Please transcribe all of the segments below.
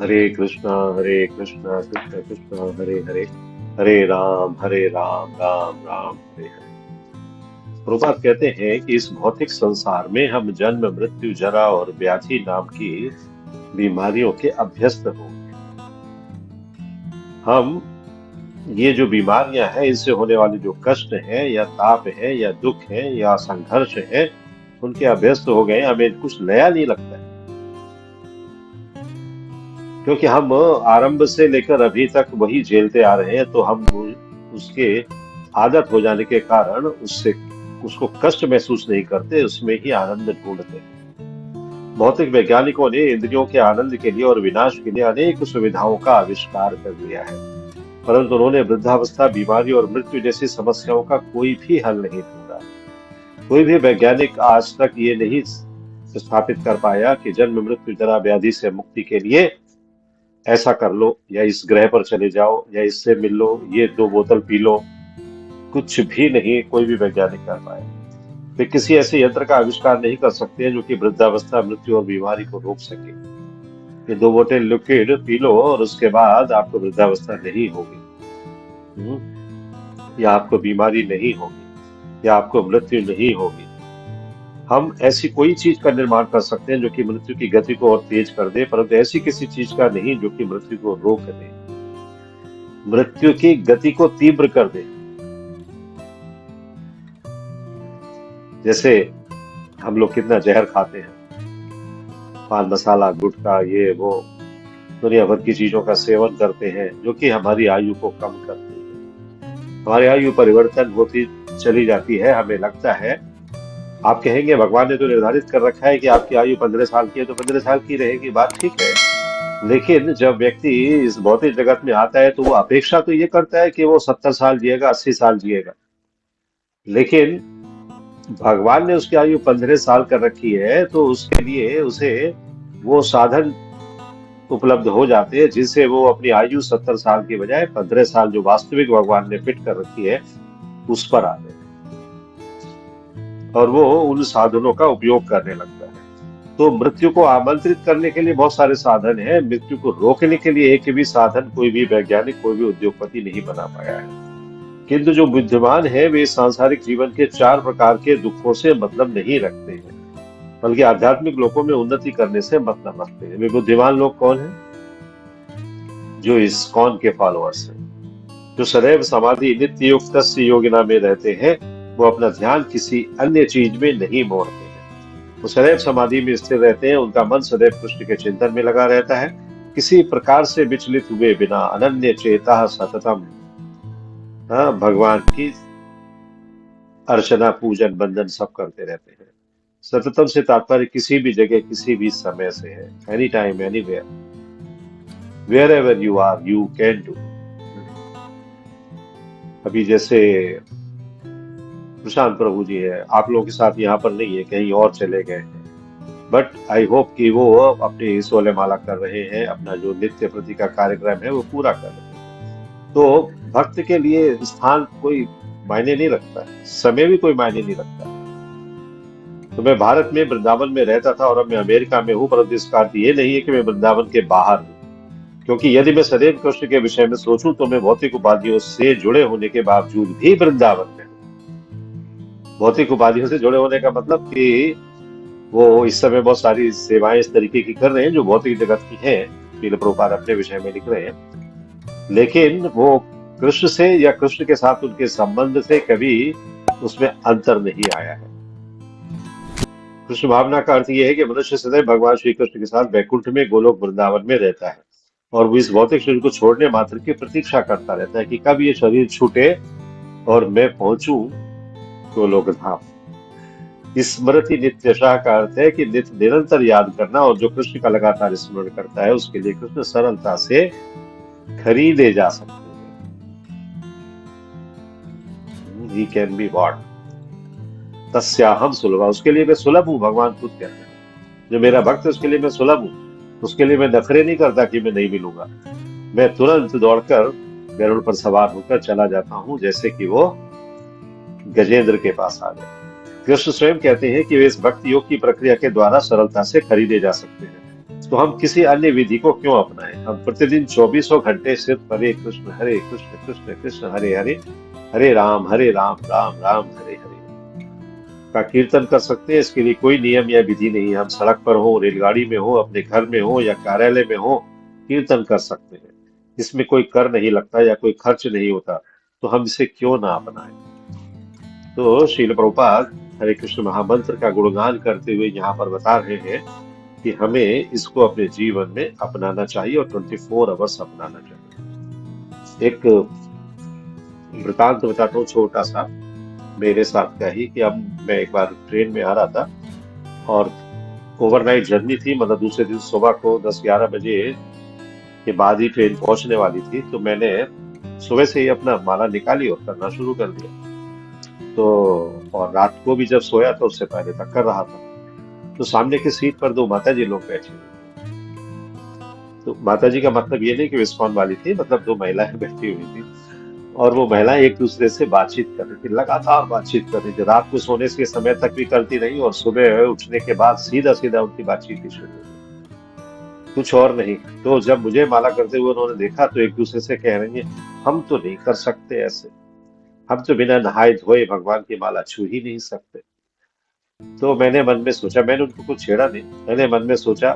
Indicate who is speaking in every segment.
Speaker 1: हरे कृष्णा कृष्ण कृष्ण हरे हरे, हरे राम राम हरे हरे। प्रभुपाद कहते हैं कि इस भौतिक संसार में हम जन्म मृत्यु जरा और व्याधि नाम की बीमारियों के अभ्यस्त हो गए। हम ये जो बीमारियां हैं, इनसे होने वाले जो कष्ट हैं या ताप है या दुख है या संघर्ष है, उनके अभ्यस्त हो गए। हमें कुछ नया नहीं लगता है, क्योंकि हम आरंभ से लेकर अभी तक वही झेलते आ रहे हैं। तो हम उसके आदत हो जाने के कारण उससे उसको कष्ट महसूस नहीं करते, उसमें ही आनंद ढूंढते हैं। भौतिक वैज्ञानिकों ने इंद्रियों के आनंद के लिए और विनाश के लिए अनेक सुविधाओं का आविष्कार कर लिया है, परंतु उन्होंने वृद्धावस्था, बीमारी और मृत्यु जैसी समस्याओं का कोई भी हल नहीं ढूंढा। कोई भी वैज्ञानिक आज तक ये नहीं स्थापित कर पाया कि जन्म मृत्यु जरा व्याधि से मुक्ति के लिए ऐसा कर लो, या इस ग्रह पर चले जाओ, या इससे मिल लो, ये 2 बोतल पी लो। कुछ भी नहीं कोई भी वैज्ञानिक कर पाए। वे किसी ऐसे यंत्र का आविष्कार नहीं कर सकते हैं जो कि वृद्धावस्था, मृत्यु और बीमारी को रोक सके। ये 2 बोतल लिक्विड पी लो और उसके बाद आपको वृद्धावस्था नहीं होगी, या आपको बीमारी नहीं होगी, या आपको मृत्यु नहीं होगी। हम ऐसी कोई चीज का निर्माण कर सकते हैं जो कि मृत्यु की गति को और तेज कर दे, परंतु ऐसी किसी चीज का नहीं जो कि मृत्यु को रोक दे, मृत्यु की गति को तीव्र कर दे। जैसे हम लोग कितना जहर खाते हैं, पान मसाला, गुटखा, ये वो दुनिया भर की चीजों का सेवन करते हैं, जो कि हमारी आयु को कम करती है। हमारी आयु परिवर्तन होती चली जाती है। हमें लगता है, आप कहेंगे भगवान ने तो निर्धारित कर रखा है कि आपकी आयु 15 साल की है, तो 15 साल की रहेगी, बात ठीक है। लेकिन जब व्यक्ति इस भौतिक जगत में आता है तो वो अपेक्षा तो ये करता है कि वो 70 साल जिएगा, 80 साल जिएगा। लेकिन भगवान ने उसकी आयु 15 साल कर रखी है, तो उसके लिए उसे वो साधन उपलब्ध हो जाते हैं जिनसे वो अपनी आयु 70 साल की बजाय 15 साल, जो वास्तविक भगवान ने फिट कर रखी है, उस पर आते हैं, और वो उन साधनों का उपयोग करने लगता है। तो मृत्यु को आमंत्रित करने के लिए बहुत सारे साधन हैं। मृत्यु को रोकने के लिए एक भी साधन कोई भी वैज्ञानिक, कोई भी उद्योगपति नहीं बना पाया है। किंतु जो बुद्धिमान है, वे सांसारिक जीवन के 4 प्रकार के दुखों से मतलब नहीं रखते हैं, बल्कि आध्यात्मिक लोकों में उन्नति करने से मतलब रखते हैं। वे बुद्धिमान लोग कौन हैं? जो इस्कॉन के फॉलोअर्स हैं, जो सदैव समाधि नित्य युक्त योगिना में रहते हैं। वो अपना ध्यान किसी अन्य चीज में नहीं मोड़ते हैं, वो सदैव समाधि में स्थिर रहते हैं। उनका मन सदैव कृष्ण के चिंतन में लगा रहता है, किसी प्रकार से विचलित हुए बिना। अनन्य चेता सततम, भगवान की अर्चना, पूजन, वंदन सब करते रहते हैं। सततम से तात्पर्य किसी भी जगह, किसी भी समय से है। Any time, anywhere, wherever you are, you can do. अभी जैसे प्रशांत प्रभु जी है, आप लोगों के साथ यहाँ पर नहीं है, कहीं और चले गए हैं, बट आई होप कि वो अपनी सोलह माला कर रहे हैं, अपना जो नित्य प्रति का कार्यक्रम है वो पूरा कर रहे हैं। तो भक्त के लिए स्थान कोई मायने नहीं रखता है, समय भी कोई मायने नहीं रखता है। तो मैं भारत में वृंदावन में रहता था और अब मैं अमेरिका में हूँ, परंतु इसका अर्थ ये नहीं है कि मैं वृंदावन के बाहर हूँ। क्योंकि यदि मैं सदैव कृष्ण के विषय में सोचूं तो मैं भौतिक उपाधियों से जुड़े होने के बावजूद भी वृंदावन में हूं। भौतिक उपाधियों से जुड़े होने का मतलब कि वो इस समय बहुत सारी सेवाएं इस तरीके की कर रहे हैं जो भौतिक जगत की हैं, श्रील प्रभुपाद अपने विषय में लिख रहे हैं, लेकिन वो कृष्ण से या कृष्ण के साथ उनके संबंध से कभी उसमें अंतर नहीं आया है। कृष्ण भावना का अर्थ यह है कि मनुष्य सदैव भगवान श्री कृष्ण के साथ वैकुंठ में, गोलोक वृंदावन में रहता है, और वो इस भौतिक शरीर को छोड़ने मात्र की प्रतीक्षा करता रहता है कि कब ये शरीर छूटे और मैं पहुंचूं गोलोक धाम। स्मृति नित्यशा का अर्थ है कि नित्य निरंतर याद करना, और जो कृष्ण का लगातार स्मरण करता है उसके लिए कृष्ण सरलता से खरीदे जा सकते हैं। ही कैन बी बॉट, तस्याहम सुलभ, उसके लिए मैं सुलभ हूँ, भगवान खुद कहते हैं। जो मेरा भक्त है उसके लिए मैं सुलभ हूँ, उसके लिए मैं नखरे नहीं करता कि मैं नहीं मिलूंगा। मैं तुरंत दौड़कर गरुड़ पर सवार होकर चला जाता हूँ, जैसे कि वो गजेंद्र के पास आ गए। कृष्ण स्वयं कहते हैं कि वे इस भक्ति योग की प्रक्रिया के द्वारा सरलता से खरीदे जा सकते हैं। तो तो हम किसी अन्य विधि को क्यों अपनाएं? हम प्रतिदिन चौबीसों घंटे सिर्फ हरे कृष्ण कृष्ण कृष्ण हरे हरे, हरे राम राम राम हरे हरे का कीर्तन कर सकते हैं। इसके लिए कोई नियम या विधि नहीं है। हम सड़क पर हो, रेलगाड़ी में हो, अपने घर में हो या कार्यालय में हो, कीर्तन कर सकते हैं। इसमें कोई कर नहीं लगता या कोई खर्च नहीं होता, तो हम इसे क्यों ना अपनाएं? तो श्रील प्रभुपाद हरे कृष्ण महामंत्र का गुणगान करते हुए यहाँ पर बता रहे हैं कि हमें इसको अपने जीवन में अपनाना चाहिए और 24 आवर्स अपनाना चाहिए। एक वृतांत बताता हूँ छोटा सा, मेरे साथ का ही, कि अब मैं एक बार ट्रेन में आ रहा था और ओवरनाइट जर्नी थी, मतलब दूसरे दिन सुबह को 10-11 बजे के बाद ही ट्रेन पहुंचने वाली थी। तो मैंने सुबह से ही अपना माला निकाली और करना शुरू कर दिया। तो और रात को भी जब सोया तो उससे पहले तक कर रहा था। तो सामने की सीट पर दो माता जी लोग बैठे हुए। तो माता जी का मतलब ये नहीं कि विस्कॉन वाली थी, मतलब दो महिलाएं बैठी हुई थी और वो महिलाएं एक दूसरे से बातचीत कर रही थी, लगातार बातचीत कर रही थी। रात को सोने के समय तक भी करती रही और सुबह उठने के बाद सीधा सीधा उनकी बातचीत ही शुरू हो गई, कुछ और नहीं। तो जब मुझे माला करते हुए उन्होंने देखा तो एक दूसरे से कह रही है, हम तो नहीं कर सकते ऐसे, हम तो बिना नहाए धोए भगवान की माला छू ही नहीं सकते। तो मैंने मन में सोचा, मैंने उनको कुछ छेड़ा नहीं, मैंने मन में सोचा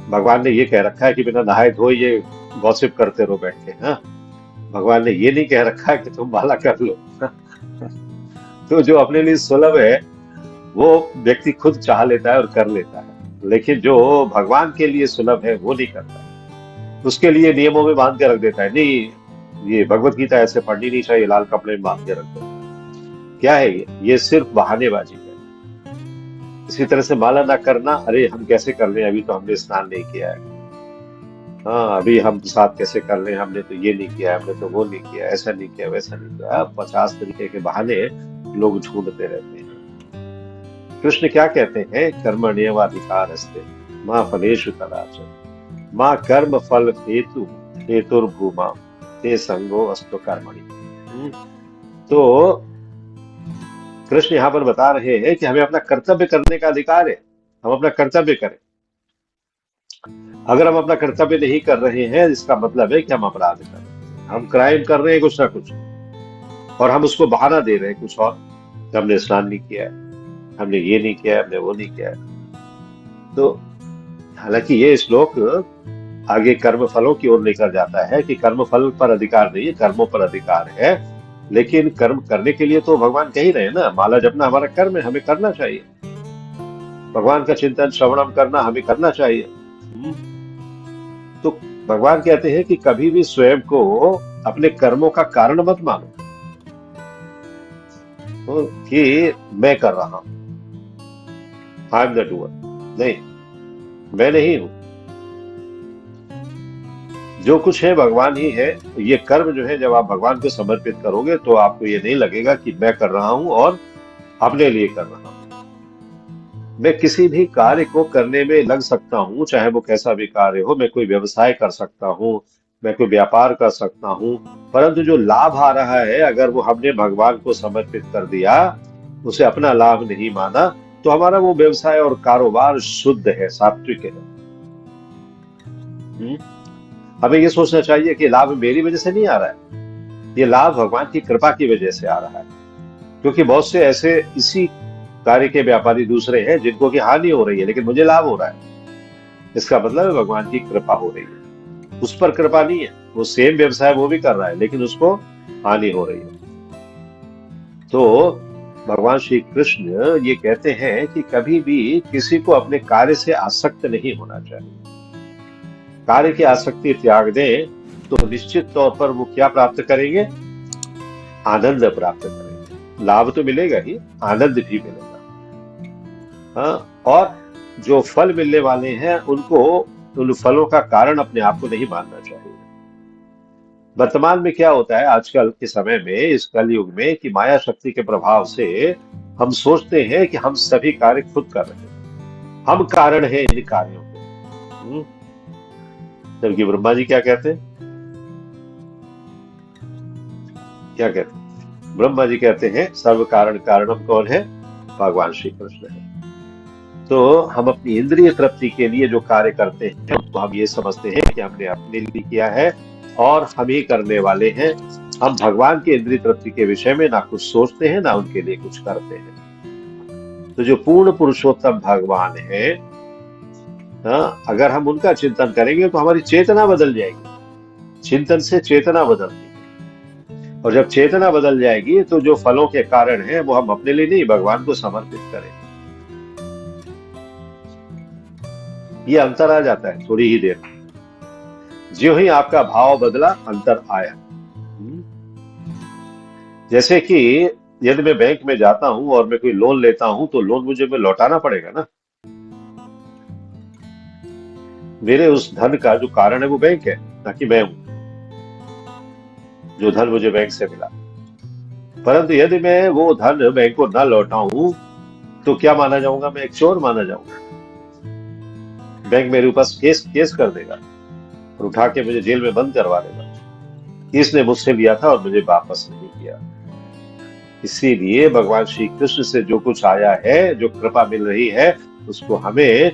Speaker 1: भगवान ने ये कह रखा है कि बिना नहाए धोए ये गॉसिप करते रहो बैठ के, हाँ, भगवान ने ये नहीं कह रखा है कि तुम माला कर लो। तो जो अपने लिए सुलभ है वो व्यक्ति खुद चाह लेता है और कर लेता है, लेकिन जो भगवान के लिए सुलभ है वो नहीं करता। उसके लिए नियमों में बांध के रख देता है, नहीं ये भगवत गीता ऐसे पढ़नी नहीं चाहिए, लाल कपड़े में बांध के रख दो। क्या है ये सिर्फ बहानेबाजी है। इसी तरह से माला ना करना, अरे हम कैसे कर लें, अभी तो हमने स्नान नहीं किया है, हाँ अभी हम साथ कैसे कर लें, हमने तो ये नहीं किया, हमने तो वो नहीं किया, ऐसा नहीं किया, वैसा नहीं किया। 50 तरीके के बहाने लोग ढूंढते रहते हैं। कृष्ण क्या कहते हैं, कर्मण्येवाधिकारस्ते मां फलेषु कदाचन मां कर्म फल हेतुर्भूमा ते संगो अस्तु कर्मणि। तो कृष्ण यहाँ पर बता रहे हैं कि हमें अपना कर्तव्य करने का अधिकार है, हम अपना कर्तव्य करें। अगर हम अपना कर्तव्य नहीं कर रहे हैं, इसका मतलब है कि हम अपराध कर रहे हैं, हम क्राइम कर रहे हैं कुछ ना कुछ, और हम उसको बहाना दे रहे हैं कुछ और। हमने स्नान नहीं किया है, हमने ये नहीं किया है, हमने वो नहीं किया है। तो हालांकि ये श्लोक आगे कर्म फलों की ओर लेकर जाता है कि कर्म फल पर अधिकार नहीं है, कर्मों पर अधिकार है। लेकिन कर्म करने के लिए तो भगवान कह ही रहे हैं ना, माला जपना हमारा कर्म है, हमें करना चाहिए। भगवान का चिंतन श्रवणम करना हमें करना चाहिए। तो भगवान कहते हैं कि कभी भी स्वयं को अपने कर्मों का कारण मत मानो, तो कि मैं कर रहा हूं, आई एम द डूअर, नहीं, मैं नहीं हूं। जो कुछ है भगवान ही है। ये कर्म जो है, जब आप भगवान को समर्पित करोगे तो आपको ये नहीं लगेगा कि मैं कर रहा हूं और अपने लिए कर रहा हूं। मैं किसी भी कार्य को करने में लग सकता हूँ, चाहे वो कैसा भी कार्य हो। मैं कोई व्यवसाय कर सकता हूँ, मैं कोई व्यापार कर सकता हूँ, परंतु जो लाभ आ रहा है, अगर वो हमने भगवान को समर्पित कर दिया, उसे अपना लाभ नहीं माना, तो हमारा वो व्यवसाय और कारोबार शुद्ध है, सात्विक है। हमें ये सोचना चाहिए कि लाभ मेरी वजह से नहीं आ रहा है, ये लाभ भगवान की कृपा की वजह से आ रहा है। क्योंकि बहुत से ऐसे इसी कार्य के व्यापारी दूसरे हैं जिनको की हानि हो रही है, लेकिन मुझे लाभ हो रहा है। इसका मतलब है भगवान की कृपा हो रही है, उस पर कृपा नहीं है। वो सेम व्यवसाय वो भी कर रहा है, लेकिन उसको हानि हो रही है। तो भगवान श्री कृष्ण ये कहते हैं कि कभी भी किसी को अपने कार्य से आसक्त नहीं होना चाहिए। कार्य की आसक्ति त्याग दें तो निश्चित तौर पर वो क्या प्राप्त करेंगे, आनंद प्राप्त करेंगे। लाभ तो मिलेगा ही, आनंद भी मिलेगा। हाँ, और जो फल मिलने वाले हैं उनको, उन फलों का कारण अपने आप को नहीं मानना चाहिए। वर्तमान में क्या होता है आजकल के समय में, इस कलयुग में, कि माया शक्ति के प्रभाव से हम सोचते हैं कि हम सभी कार्य खुद कर रहे हैं, हम कारण हैं इन कार्यों के। जबकि ब्रह्मा जी क्या कहते हैं, क्या कहते हैं? ब्रह्मा जी कहते हैं सर्व कारण कारणम कौन है, भगवान श्री कृष्ण है। तो हम अपनी इंद्रिय तृप्ति के लिए जो कार्य करते हैं तो हम ये समझते हैं कि हमने अपने लिए किया है और हम ही करने वाले हैं। हम भगवान की इंद्रिय तृप्ति के विषय में ना कुछ सोचते हैं ना उनके लिए कुछ करते हैं। तो जो पूर्ण पुरुषोत्तम भगवान है, अगर हम उनका चिंतन करेंगे तो हमारी चेतना बदल जाएगी। चिंतन से चेतना बदलती है, और जब चेतना बदल जाएगी तो जो फलों के कारण है वो हम अपने लिए नहीं भगवान को समर्पित करेंगे। ये अंतर आ जाता है थोड़ी ही देर में। ज्यों ही आपका भाव बदला, अंतर आया। जैसे कि यदि मैं बैंक में जाता हूं और मैं कोई लोन लेता हूं तो लोन मुझे मैं लौटाना पड़ेगा ना। मेरे उस धन का जो कारण है वो बैंक है, ना कि मैं हूं जो धन मुझे बैंक से मिला। परंतु यदि मैं वो धन बैंक को ना लौटाऊं तो क्या माना जाऊंगा? मैं एक चोर माना जाऊंगा। बैंक मेरे ऊपर केस कर देगा और उठा के मुझे जेल में बंद करवा देगा। इसने मुझसे लिया था और मुझे वापस नहीं किया। इसीलिए भगवान श्री कृष्ण से जो कुछ आया है, जो कृपा मिल रही है, उसको हमें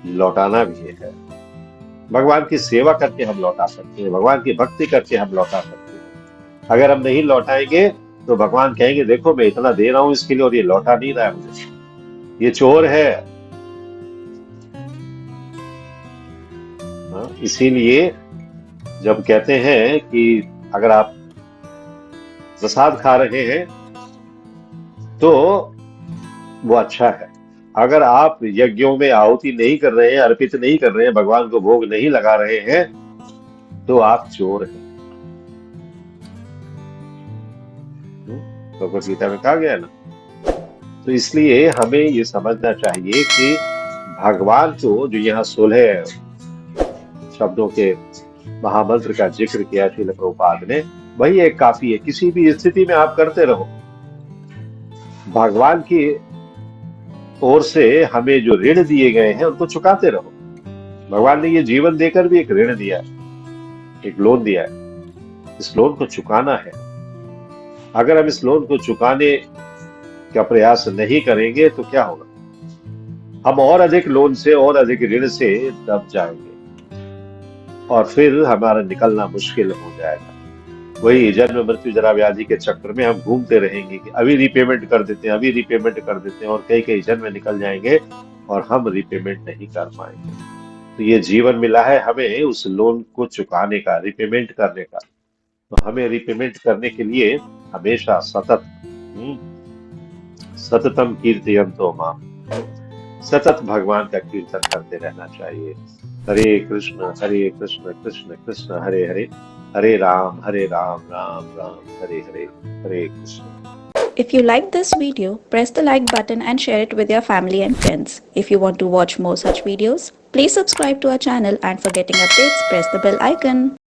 Speaker 1: लौटाना भी है। भगवान की सेवा करके हम लौटा सकते हैं, भगवान की भक्ति करके हम लौटा सकते हैं। अगर हम नहीं लौटाएंगे तो भगवान कहेंगे देखो मैं इतना दे रहा हूं इसके लिए और ये लौटा नहीं रहा है मुझे, ये चोर है। इसीलिए जब कहते हैं कि अगर आप प्रसाद खा रहे हैं तो वो अच्छा है। अगर आप यज्ञों में आहुति नहीं कर रहे हैं, अर्पित नहीं कर रहे हैं, भगवान को भोग नहीं लगा रहे हैं, तो आप चोर हैं। भगवद गीता में कहा गया ना। तो इसलिए हमें ये समझना चाहिए कि भगवान को जो यहाँ 16 शब्दों के महामंत्र का जिक्र किया श्रील प्रभुपाद ने, वही एक काफी है। किसी भी स्थिति में आप करते रहो, भगवान की ओर से हमें जो ऋण दिए गए हैं उनको चुकाते रहो। भगवान ने ये जीवन देकर भी एक ऋण दिया है, एक लोन दिया है। इस लोन को चुकाना है। अगर हम इस लोन को चुकाने का प्रयास नहीं करेंगे तो क्या होगा? हम और अधिक लोन से और अधिक ऋण से दब जाएंगे और फिर हमारा निकलना मुश्किल हो जाएगा। वही जन्म मृत्यु जरा व्याधि के चक्र में हम घूमते रहेंगे कि अभी रिपेमेंट कर देते हैं, अभी रिपेमेंट कर देते हैं, और कई कई जन्म निकल जाएंगे और हम रिपेमेंट नहीं कर पाएंगे। तो ये जीवन मिला है हमें उस लोन को चुकाने का, रिपेमेंट करने का। तो हमें रिपेमेंट करने के लिए हमेशा सततम कीर्तयन्तो माम, सतत भगवान का कीर्तन करते रहना चाहिए। हरे कृष्ण कृष्ण कृष्ण हरे हरे, हरे राम राम राम हरे हरे, हरे Krishna.
Speaker 2: If you like this video, press the like button and share it with your family and friends. If you want to watch more such videos, please subscribe to our channel, and for getting updates, press the bell icon.